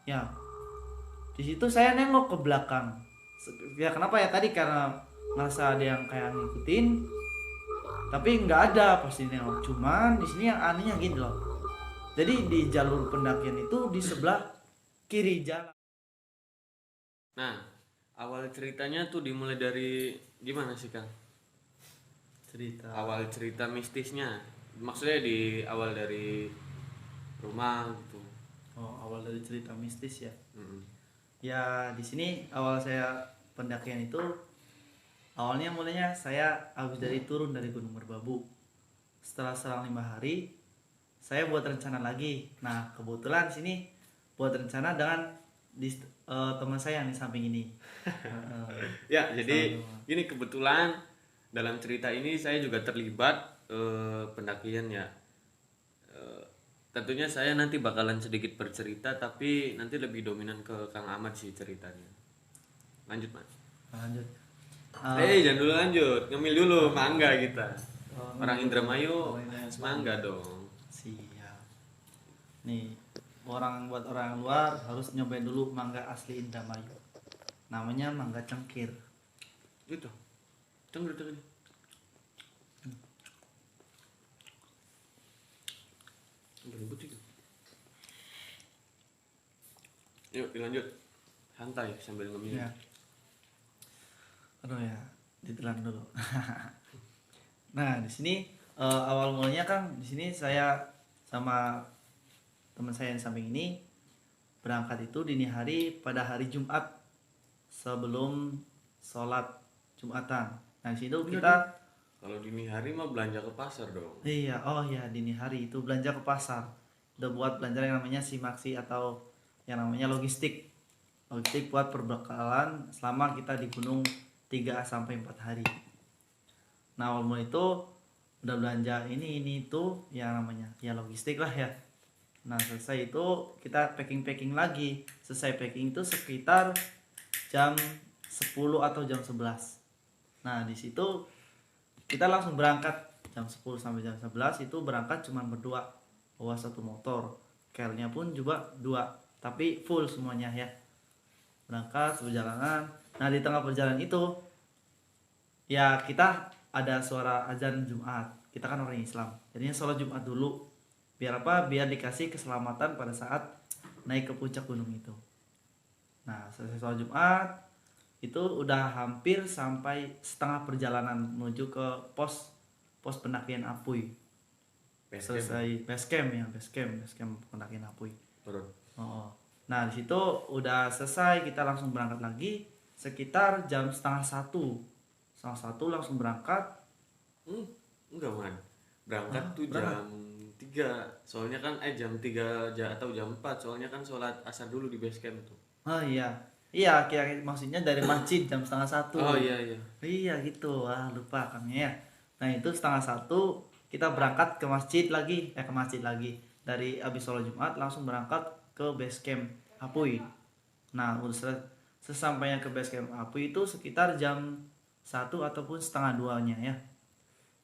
Ya, di situ saya nengok ke belakang. Ya kenapa ya tadi, karena ngerasa ada yang kayak ngikutin, tapi nggak ada pas di nengok. Cuman di sini yang anehnya gini loh. Jadi di jalur pendakian itu di sebelah kiri jalan. Nah, awal ceritanya tuh dimulai dari gimana sih Kang? Cerita. Awal cerita mistisnya, maksudnya di awal dari rumah gitu. Oh, awal dari cerita mistis ya. Mm-mm. Ya di sini awal saya pendakian itu, awalnya mulainya saya habis dari turun dari Gunung Merbabu. Setelah selang 5 hari, saya buat rencana lagi. Nah kebetulan sini buat rencana dengan teman saya yang di samping ini. Ya, jadi Sama-sama. ini kebetulan dalam cerita ini saya juga terlibat pendakian ya. Eh, Tentunya saya nanti bakalan sedikit bercerita, tapi nanti lebih dominan ke Kang Ahmad sih ceritanya. Lanjut Mas. Lanjut. Jangan dulu lanjut, ngemil dulu, mangga kita. Orang Indramayu Orang Indramayu mangga dong. siap. Nih, buat orang luar harus nyobain dulu mangga asli Indramayu. Namanya mangga cengkir. Gitu. Tunggu, tunggu. Lembut itu. Yuk dilanjut. Santai sambil ngemil. Ya. Aduh ya, ditelan dulu. Nah, di sini awal mulanya kan di sini saya sama teman saya yang samping ini berangkat itu dini hari pada hari Jumat sebelum sholat Jumatan. Nah, di situ kita Kalau dini hari mah belanja ke pasar dong. iya, oh ya dini hari itu belanja ke pasar. Udah buat belanja yang namanya simaksi atau yang namanya logistik. Logistik buat perbekalan selama kita di gunung 3 sampai 4 hari. Nah, awal mula itu udah belanja ini itu yang namanya ya logistik lah ya. Nah, selesai itu kita packing lagi. Selesai packing itu sekitar jam 10 atau jam 11. Nah, di situ kita langsung berangkat jam 10 sampai jam 11 itu berangkat cuma berdua, bawa satu motor. Kelnya pun juga dua, tapi full semuanya ya. Berangkat perjalanan. Nah, di tengah perjalanan itu ya kita ada suara azan Jumat. Kita kan orang Islam. Jadinya sholat Jumat dulu. Biar apa? Biar dikasih keselamatan pada saat naik ke puncak gunung itu. Nah, selesai sholat Jumat itu udah hampir sampai setengah perjalanan menuju ke pos pos pendakian Apuy. Selesai base camp pendakian Apuy. Turun. Oh. Nah, di situ udah selesai, kita langsung berangkat lagi sekitar jam setengah satu. Setengah satu langsung berangkat. Enggak man. Berangkat Ah, tuh berangkat. jam 3. Soalnya kan jam 3 atau jam 4. Soalnya kan sholat asar dulu di base camp tuh. Oh iya. Iya, kira maksudnya dari masjid jam setengah Oh satu. iya iya. Iya gitu. Wah, lupa kami ya. Nah, itu setengah satu kita berangkat ke masjid lagi, ke masjid lagi. Dari habis sholat Jumat langsung berangkat ke base camp Apuy. Nah, sesampainya ke base camp Apuy itu sekitar jam 1 ataupun setengah 2-nya ya.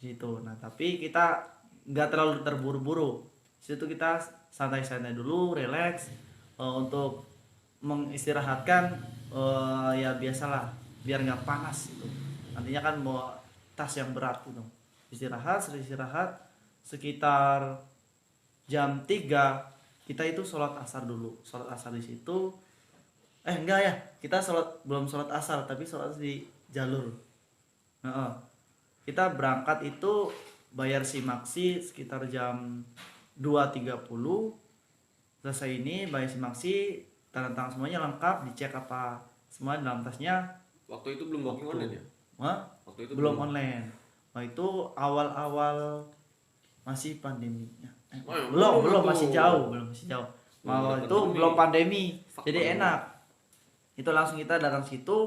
Gitu. Nah, tapi kita nggak terlalu terburu-buru. Situ kita santai-santai dulu, relax untuk mengistirahatkan ya biasalah biar nggak panas gitu. Nantinya kan mau tas yang berat gitu. Istirahat sekitar jam 3 kita itu sholat asar dulu. Sholat asar di situ enggak ya, kita belum sholat asar tapi sholat di jalur. Heeh. Kita berangkat itu bayar simaksi sekitar jam 2.30. Selesai ini bayar simaksi, tanda tangan semuanya lengkap, dicek apa semua dalam tasnya. Waktu itu belum booking online ya? Wah, Waktu itu belum online. Wah, itu awal-awal masih pandeminya. Belum tuh. masih jauh, masih jauh. Awal itu pandemi. belum pandemi. Fuck Jadi pandemi. enak. Itu langsung kita datang situ,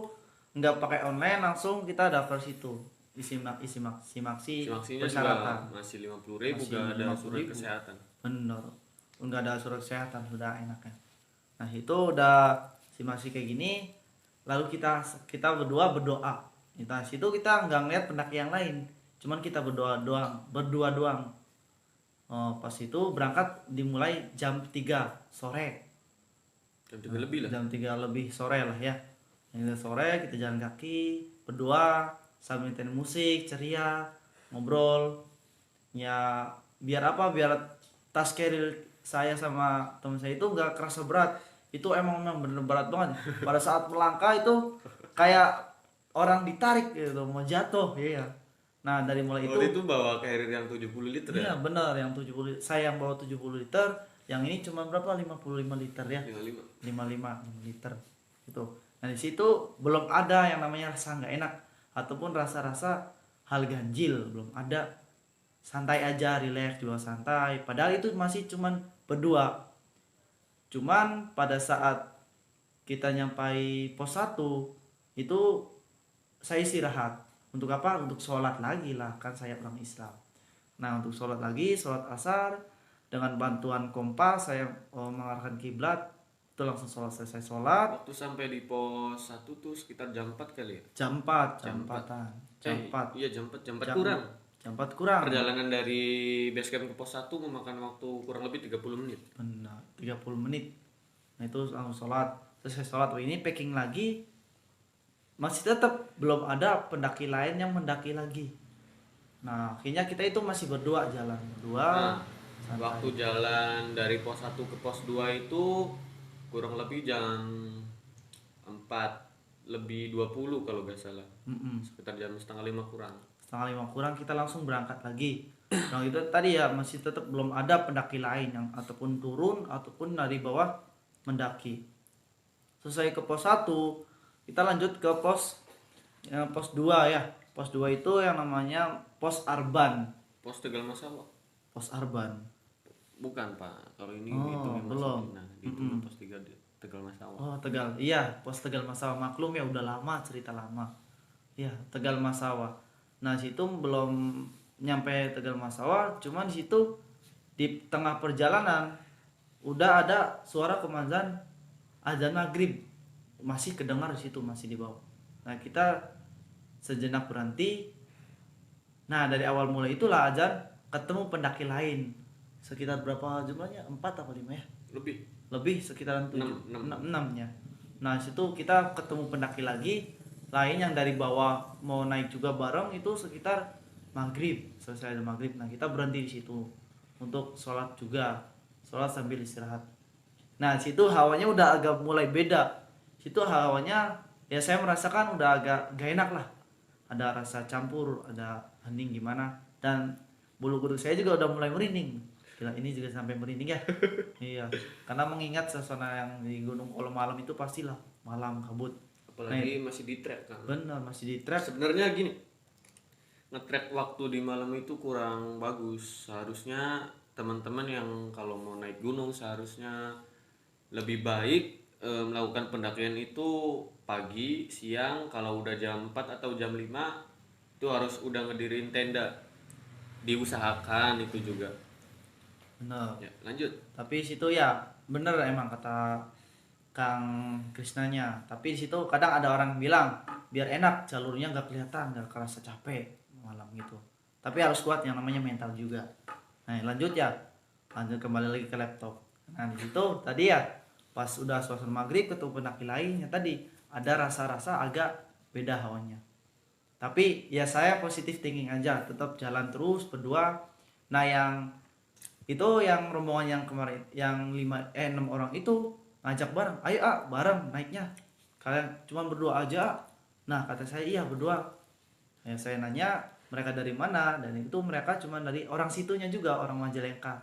nggak pakai online, langsung kita daftar situ. Isi maksi Simaksinya juga persyaratan. masih 50.000, Masih gak ada surat 50.000. kesehatan. Bener, nggak ada surat kesehatan, sudah enaknya. Nah itu udah simaksi kayak gini, lalu kita berdua. Nah situ kita nggak ngeliat pendaki yang lain, cuman kita berdua doang. Oh, pas itu berangkat dimulai jam 3 sore. Jam 3 lebih lah. Jam 3 lebih sore lah ya. Jam 3 sore kita jalan kaki berdua sambil nyetel musik ceria, ngobrol. Ya biar apa, biar tas carry saya sama teman saya itu nggak kerasa berat. Itu emang bener berat banget pada saat melangkah itu, kayak orang ditarik gitu mau jatuh ya. Nah dari mulai itu, Waktu itu bawa carrier yang 70 liter ya? iya benar, yang 70 saya yang bawa 70 liter, yang ini cuma berapa, 55 liter ya, 55. 55 liter itu. Nah di situ belum ada yang namanya rasa nggak enak ataupun rasa-rasa hal ganjil, belum ada. Santai aja, relax juga santai, padahal itu masih cuman berdua. Cuman pada saat kita nyampai pos 1 itu saya istirahat. Untuk apa? Untuk sholat lagi lah, kan saya orang Islam. Nah untuk sholat lagi, sholat asar dengan bantuan kompas saya mengarahkan kiblat, itu langsung sholat. Selesai sholat Waktu sampai di pos 1 tuh sekitar jam 4 kali ya? jam 4, jam 4-an, jam 4, Iya jam 4, jam 4 jam, kurang. jam 4 kurang. Perjalanan dari base camp ke pos 1 memakan waktu kurang lebih 30 menit. Benar, 30 menit. Nah itu langsung sholat. Selesai sholat, ini packing lagi. Masih tetap belum ada pendaki lain yang mendaki lagi. Nah akhirnya kita itu masih berdua jalan berdua. Nah, santai. waktu jalan dari pos 1 ke pos 2 itu kurang lebih jam 4 lebih 20 kalau gak salah. Sekitar jam setengah 5 kurang. Setengah 5 kurang kita langsung berangkat lagi. Nah itu tadi ya, masih tetap belum ada pendaki lain yang ataupun turun ataupun dari bawah mendaki. Selesai ke pos 1 kita lanjut ke pos 2 ya. Pos 2 itu yang namanya pos Arban. Pos Tegal Masawa. Pos Arban. Bukan Pak, kalau ini Oh, itu memang belum. Nah, itu pos 3 di Tegal Masawa. Oh Tegal, iya pos Tegal Masawa, maklum ya udah lama, cerita lama. Iya Tegal Masawa. Nah situ belum nyampe Tegal Masawa, cuman di situ di tengah perjalanan udah ada suara kumazan azan maghrib, masih kedengar di situ, masih di bawah. Nah kita sejenak berhenti. Nah dari awal mulai itulah azan ketemu pendaki lain. Sekitar berapa jumlahnya? 4 atau 5 ya? Lebih sekitaran 7, 6 nya. Nah situ kita ketemu pendaki lagi lain yang dari bawah mau naik juga bareng, itu sekitar maghrib, selesai ada maghrib. Nah kita berhenti di situ untuk sholat juga, sholat sambil istirahat. Nah situ hawanya udah agak mulai beda. Situ hawanya ya saya merasakan udah agak gak enak lah, ada rasa campur, ada hening gimana, dan bulu kuduk saya juga udah mulai merinding. Gila, ini juga sampai merinding ya. Iya, karena mengingat suasana yang di Gunung kalau malam itu pastilah malam kabut. Apalagi masih di trek kan. Bener, masih di trap. Sebenarnya gini, nge-track waktu di malam itu kurang bagus. Seharusnya teman-teman yang kalau mau naik gunung seharusnya lebih baik melakukan pendakian itu pagi, siang. Kalau udah jam 4 atau jam 5 itu harus udah ngedirin tenda. Diusahakan itu juga. Bener. Ya, lanjut. Tapi situ ya bener emang kata Kang Krisnanya. Tapi di situ kadang ada orang bilang biar enak jalurnya nggak kelihatan, nggak kerasa capek malam gitu. Tapi harus kuat, yang namanya mental juga. Nah lanjut ya, lanjut kembali lagi ke laptop. Nah di situ tadi ya pas udah suasana maghrib ketemu pendaki lainnya, tadi ada rasa-rasa agak beda hawanya. Tapi ya saya positif thinking aja, tetap jalan terus berdua. Nah yang itu yang rombongan yang kemarin yang 6 orang itu ngajak bareng, ayo bareng naiknya, kalian cuma berdua aja. Nah kata saya iya berdua. Ya, saya nanya mereka dari mana, dan itu mereka cuma dari orang situnya juga, orang Majalengka,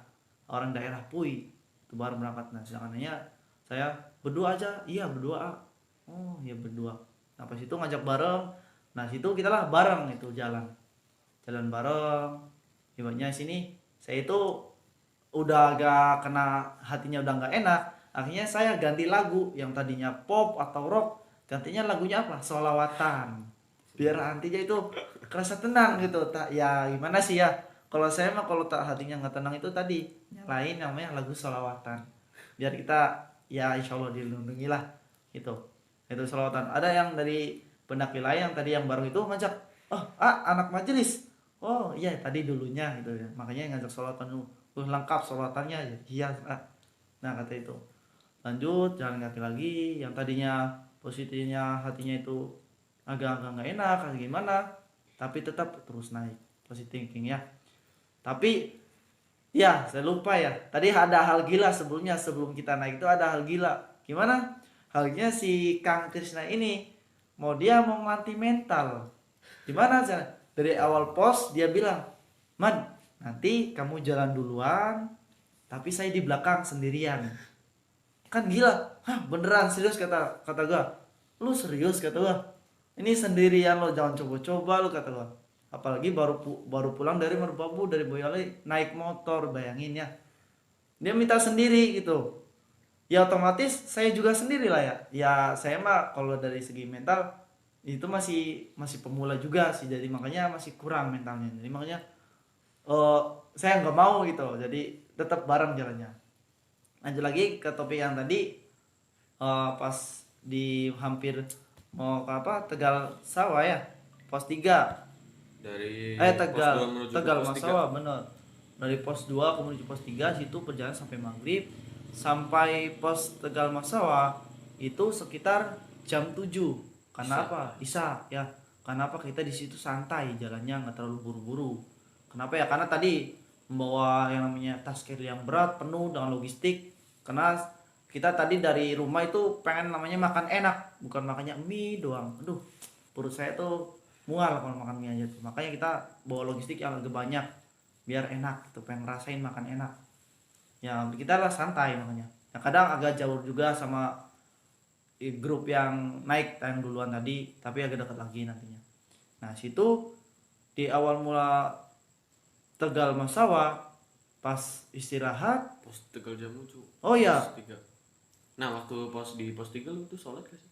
orang daerah Pui itu baru berangkat. Nah sedangkannya saya berdua aja, iya berdua. Oh iya berdua. Nah pas itu ngajak bareng. Nah situ kita lah bareng itu jalan bareng. Ibaratnya sini saya itu udah agak kena hatinya, udah nggak enak. Akhirnya saya ganti lagu yang tadinya pop atau rock, gantinya lagunya apa, sholawatan, biar hatinya itu kerasa tenang gitu. Tak ya gimana sih ya, kalau saya mah kalau tak hatinya nggak tenang itu tadi nyalain namanya lagu sholawatan, biar kita ya insya Allah dilindungi lah gitu. Itu sholawatan. Ada yang dari pendaki lain yang tadi yang baru itu ngajak, anak majelis, oh iya tadi dulunya gitu ya, makanya ngajak sholawatan dulu. Lengkap sholatannya ya. Iya. Nah kata itu. lanjut jalan kaki lagi. Yang tadinya posisinya hatinya itu agak-agak nggak enak atau gimana, tapi tetap terus naik positive thinking ya. Tapi ya saya lupa ya, tadi ada hal gila sebelumnya, sebelum kita naik itu ada hal gila. Gimana halnya si Kang Krisna ini mau melatih mental. Gimana aja dari awal pos dia bilang, "Man, nanti kamu jalan duluan, tapi saya di belakang sendirian." Kan gila. Hah, beneran serius kata kata gua. Lu serius kata gua. Ini sendirian lo, jangan coba-coba lu kata gua. Apalagi baru pulang dari Merbabu, dari Boyolali naik motor, bayangin ya. Dia minta sendiri gitu. Ya otomatis saya juga sendiri lah ya. Ya saya mah kalau dari segi mental itu masih pemula juga sih, jadi makanya masih kurang mentalnya. Jadi makanya eh, saya nggak mau gitu. Jadi tetap bareng jalannya. Lanjut lagi ke topik yang tadi, pas di hampir mau ke apa Tegal Sawah ya, pos 3. Dari pos Tegal 2 menuju ke Tegal pos 3. Masawa bener. Dari pos 2 ke menuju pos 3 situ perjalanan sampai maghrib. Sampai pos Tegal Masawa itu sekitar jam 7. Karena Isya. apa? Isya ya. Karena apa? Kita di situ santai, jalannya nggak terlalu buru-buru. Kenapa ya? Karena tadi membawa yang namanya tas carry yang berat penuh dengan logistik. Karena kita tadi dari rumah itu pengen namanya makan enak, bukan makannya mie doang. Aduh, perut saya tuh mual kalau makan mie aja tuh. Makanya kita bawa logistik yang agak banyak biar enak gitu, pengen ngerasain makan enak. Ya kita lah santai makanya. Ya kadang agak jauh juga sama grup yang naik yang duluan tadi, tapi agak dekat lagi nantinya. Nah, situ di awal mula Tegal Masawa pas istirahat. Pos Tegal Jamuju. Oh ya, Pos 3. Nah, waktu di pos 3 lu tuh sholat gak sih?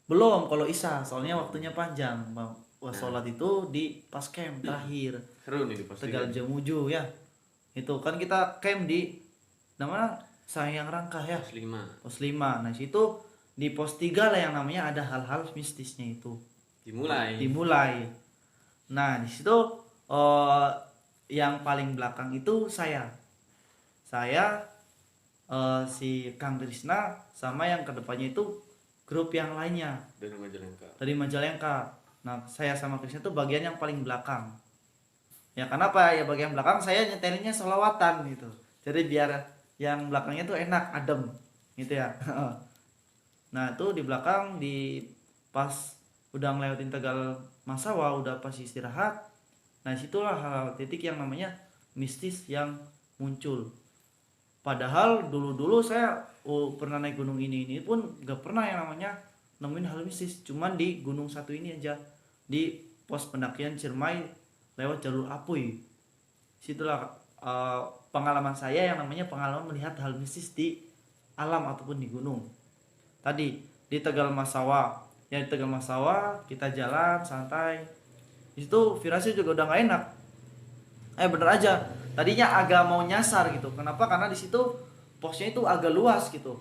belum kalau Isya, soalnya waktunya panjang. Wah, sholat itu di pas camp terakhir Seru nih di pos 3. Tegal Jamuju ya. Itu kan kita camp di namanya Sayang Rangka ya, Pos 5. pos 5. Nah, situ di pos 3 lah yang namanya ada hal-hal mistisnya itu. Dimulai. Nah, di situ yang paling belakang itu saya, si Kang Krisna, sama yang kedepannya itu grup yang lainnya dari Majalengka. Nah, saya sama Krisna itu bagian yang paling belakang. Ya kenapa ya bagian belakang, saya nyetelinnya sholawatan gitu. Jadi biar yang belakangnya tuh enak, adem gitu ya. Nah, itu di belakang pas udah ngelewatin Tegal Masawa, udah pas istirahat. Nah, situlah hal titik yang namanya mistis yang muncul. Padahal dulu-dulu saya pernah naik gunung ini pun gak pernah yang namanya nemuin hal mistis. Cuman di gunung satu ini aja, di pos pendakian Ciremai lewat jalur Apuy. Situlah pengalaman saya yang namanya pengalaman melihat hal mistis di alam ataupun di gunung. Tadi di Tegal Masawa, ya di Tegal Masawa kita jalan santai. Di situ virasnya juga udah gak enak. Bener aja. Tadinya agak mau nyasar gitu. Kenapa? Karena di situ posnya itu agak luas gitu.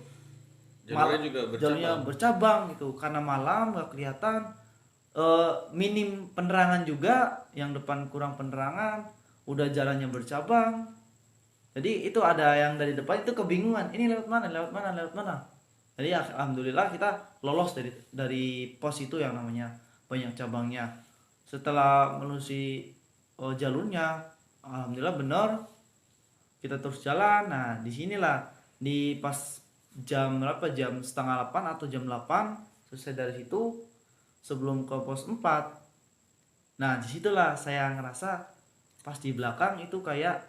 Jalurnya bercabang gitu. Karena malam gak kelihatan. Minim penerangan juga, yang depan kurang penerangan, udah jalannya bercabang. Jadi itu ada yang dari depan itu kebingungan. Ini lewat mana? Jadi alhamdulillah kita lolos dari pos itu yang namanya banyak cabangnya. Setelah menelusuri jalurnya, alhamdulillah benar, kita terus jalan. Nah, disinilah di pas jam berapa, jam setengah 8 atau jam 8 selesai dari situ sebelum ke pos 4. Nah, disitulah saya ngerasa pas di belakang itu kayak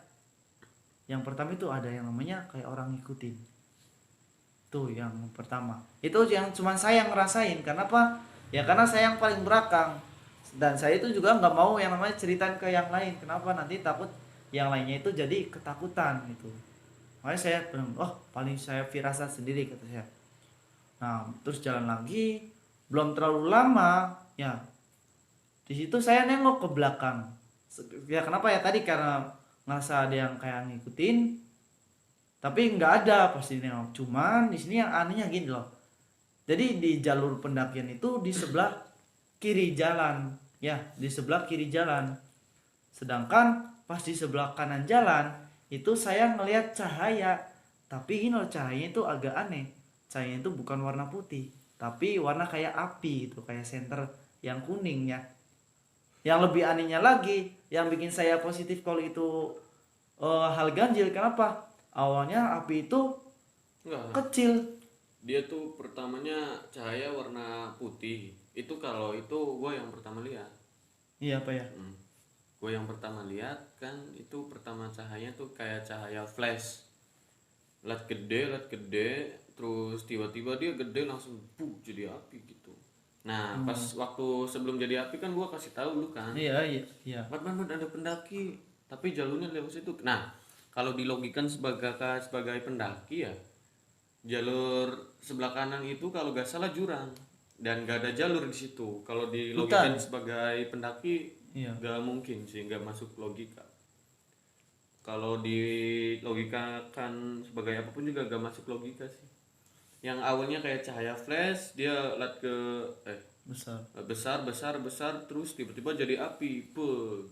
yang pertama itu ada yang namanya kayak orang ngikutin. Itu yang pertama. Itu yang cuman saya ngerasain. Kenapa? Ya karena saya yang paling belakang. Dan saya itu juga nggak mau yang namanya ceritain ke yang lain. Kenapa? Nanti takut yang lainnya itu jadi ketakutan gitu. Makanya saya paling saya firasat sendiri kata saya. Nah, terus jalan lagi, belum terlalu lama ya. Di situ saya nengok ke belakang. Ya kenapa ya, tadi karena ngerasa ada yang kayak ngikutin. Tapi nggak ada pasti nengok. Cuman di sini yang anehnya gini loh. Jadi di jalur pendakian itu di sebelah kiri jalan, ya, di sebelah kiri jalan. Sedangkan pas di sebelah kanan jalan itu saya ngelihat cahaya, Tapi ini loh cahayanya itu agak aneh. Cahayanya itu bukan warna putih, tapi warna kayak api itu, kayak senter yang kuning ya. Yang lebih anehnya lagi, yang bikin saya positif kalau itu hal ganjil, kenapa? Awalnya api itu Enggak, kecil. dia tuh pertamanya cahaya warna putih. Itu kalau itu gue yang pertama lihat. Iya apa ya? Gue yang pertama lihat kan itu pertama cahayanya tuh kayak cahaya flash. Lat gede, terus tiba-tiba dia gede langsung buk jadi api gitu. Nah, pas waktu sebelum jadi api kan gue kasih tahu lu kan. Iya iya iya. Mat ada pendaki, tapi jalurnya lewat situ. Nah, kalau dilogikan sebagai pendaki ya, jalur sebelah kanan itu kalau gak salah jurang dan gak ada jalur di situ. Kalau dilogikan sebagai pendaki, Iya. gak mungkin sih, gak masuk logika. Kalau dilogikakan sebagai apapun juga gak masuk logika sih. Yang awalnya kayak cahaya flash, dia lihat ke besar terus tiba-tiba jadi api. Pug.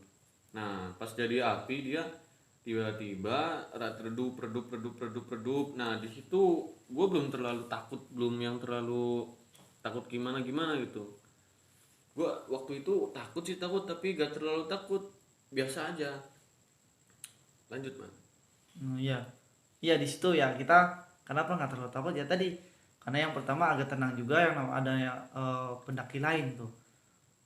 Nah, pas jadi api dia tiba-tiba redup. Nah, di situ gue belum terlalu takut, belum yang terlalu takut gimana gitu. Gue waktu itu takut tapi gak terlalu takut, biasa aja. Lanjut man. Iya. Iya di situ ya kita kenapa nggak terlalu takut ya tadi karena yang pertama agak tenang juga yang ada pendaki lain tuh.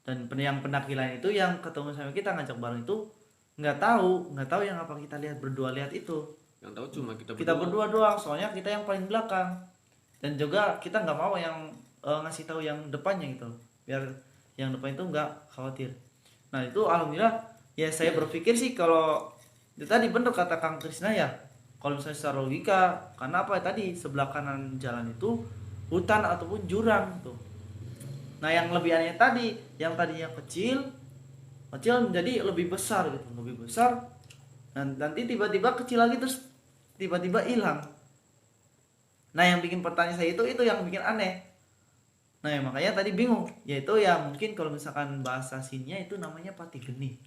Dan yang pendaki lain itu yang ketemu sama kita ngajak bareng itu nggak tahu yang apa kita lihat berdua lihat itu. Yang tahu cuma Kita berdua doang, soalnya kita yang paling belakang. Dan juga kita nggak mau yang ngasih tahu yang depannya gitu, biar yang depan itu nggak khawatir. Nah itu alhamdulillah ya saya berpikir sih kalau itu tadi bener kata Kang Krisna ya. Kalau misalnya secara logika, karena apa tadi sebelah kanan jalan itu hutan ataupun jurang tuh. Nah yang lebih aneh tadi, yang tadinya kecil menjadi lebih besar gitu, lebih besar. Dan nanti tiba-tiba kecil lagi terus tiba-tiba hilang. Nah yang bikin pertanyaan saya itu yang bikin aneh. Nah ya makanya tadi bingung, yaitu ya mungkin kalau misalkan bahasa sininya itu namanya pati geni.